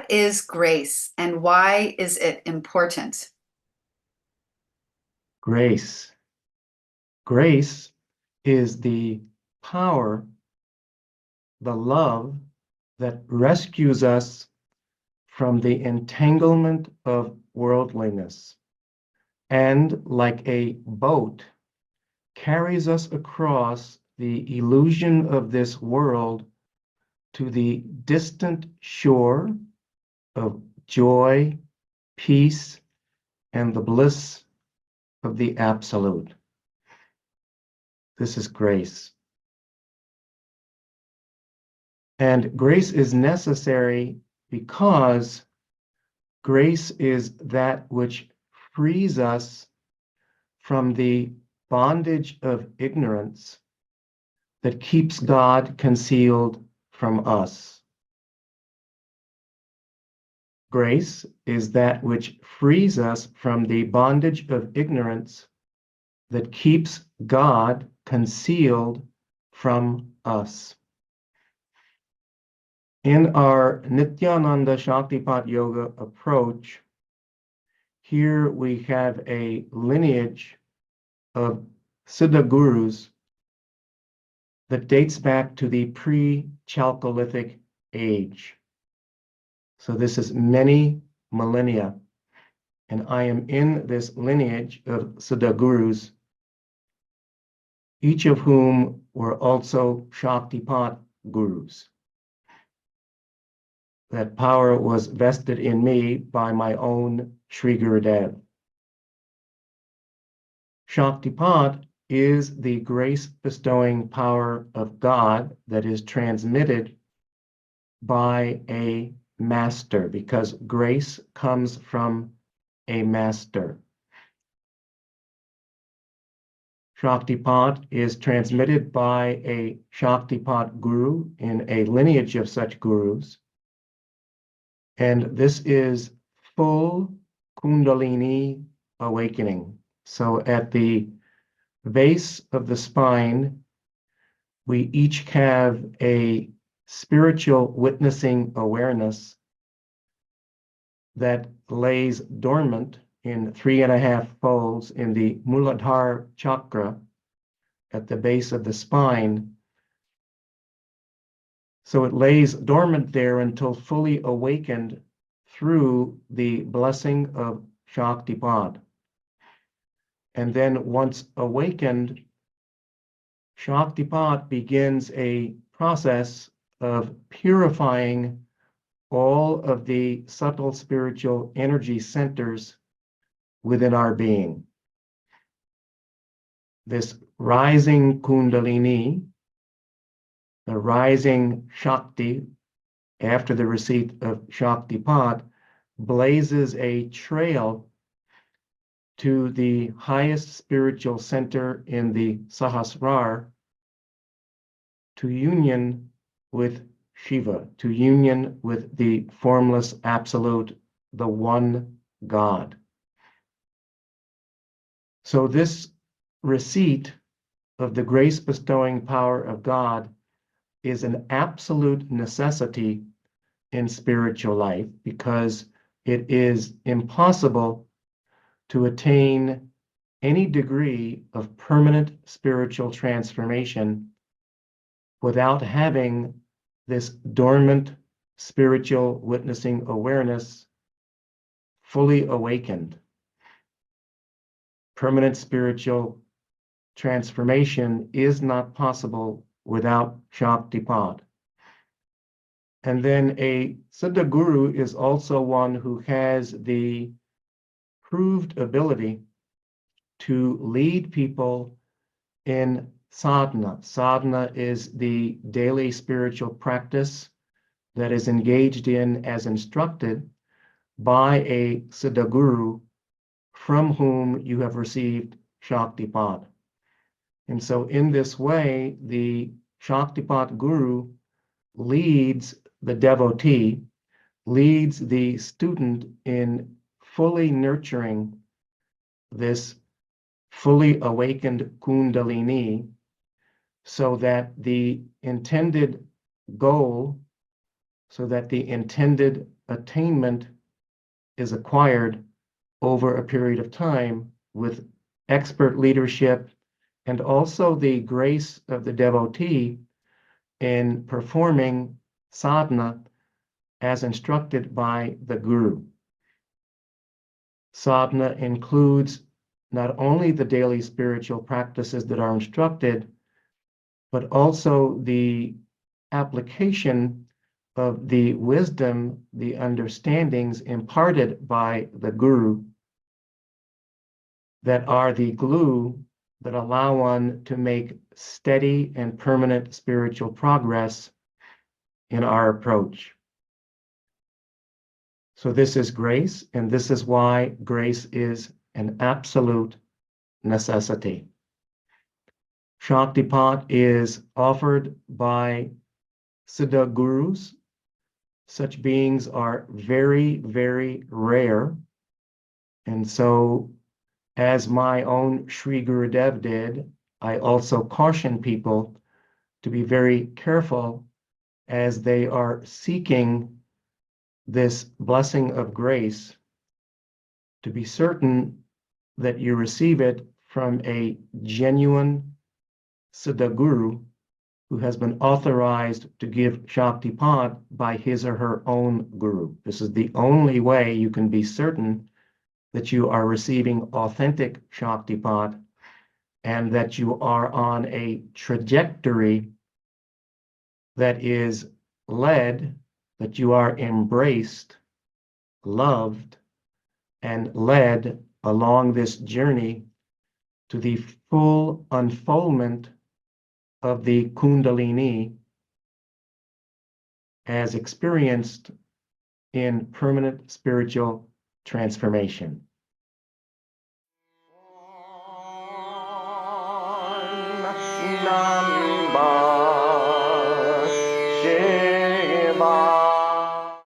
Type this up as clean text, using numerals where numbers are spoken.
What is grace and why is it important? Grace. Grace is the power, the love that rescues us from the entanglement of worldliness and, like a boat, carries us across the illusion of this world to the distant shore of joy, peace, and the bliss of the absolute. This is grace. And grace is necessary because grace is that which frees us from the bondage of ignorance that keeps God concealed from us. Grace is that which frees us from the bondage of ignorance that keeps God concealed from us. In our Nityananda Shaktipat Yoga approach, here we have a lineage of Siddha Gurus that dates back to the pre-Chalcolithic age. So this is many millennia, and I am in this lineage of Siddha Gurus, each of whom were also Shaktipat Gurus. That power was vested in me by my own Sri Gurudev. Shaktipat is the grace-bestowing power of God that is transmitted by a master, because grace comes from a master. Shaktipat is transmitted by a Shaktipat Guru in a lineage of such gurus. And this is full Kundalini awakening. So at the base of the spine, we each have a spiritual witnessing awareness that lays dormant in 3.5 folds in the Muladhara chakra at the base of the spine. So it lays dormant there until fully awakened through the blessing of Shaktipat. And then once awakened, Shaktipat begins a process of purifying all of the subtle spiritual energy centers within our being. This rising Kundalini, the rising Shakti, after the receipt of Shaktipat, blazes a trail to the highest spiritual center in the Sahasrara, to union with Shiva, to union with the formless absolute, the one God. So this receipt of the grace-bestowing power of God is an absolute necessity in spiritual life, because it is impossible to attain any degree of permanent spiritual transformation without having this dormant spiritual witnessing awareness fully awakened. Permanent spiritual transformation is not possible without Shaktipat. And then a Siddha Guru is also one who has the proved ability to lead people in sadhana. Sadhana is the daily spiritual practice that is engaged in as instructed by a Siddha Guru from whom you have received Shaktipat. And so in this way, the Shaktipat Guru leads the devotee, leads the student in fully nurturing this fully awakened Kundalini, so that the intended goal so that the intended attainment is acquired over a period of time with expert leadership and also the grace of the devotee in performing sadhana as instructed by the Guru. Sadhana includes not only the daily spiritual practices that are instructed, but also the application of the wisdom, the understandings imparted by the Guru that are the glue that allow one to make steady and permanent spiritual progress in our approach. So this is grace, and this is why grace is an absolute necessity. Shaktipat is offered by Siddha Gurus. Such beings are very, very rare. And so, as my own Sri Gurudev did, I also caution people to be very careful as they are seeking this blessing of grace, to be certain that you receive it from a genuine Siddha Guru who has been authorized to give Shaktipat by his or her own Guru. This is the only way you can be certain that you are receiving authentic Shaktipat and that you are on a trajectory that is led, that you are embraced, loved, and led along this journey to the full unfoldment of the Kundalini as experienced in permanent spiritual transformation. Nam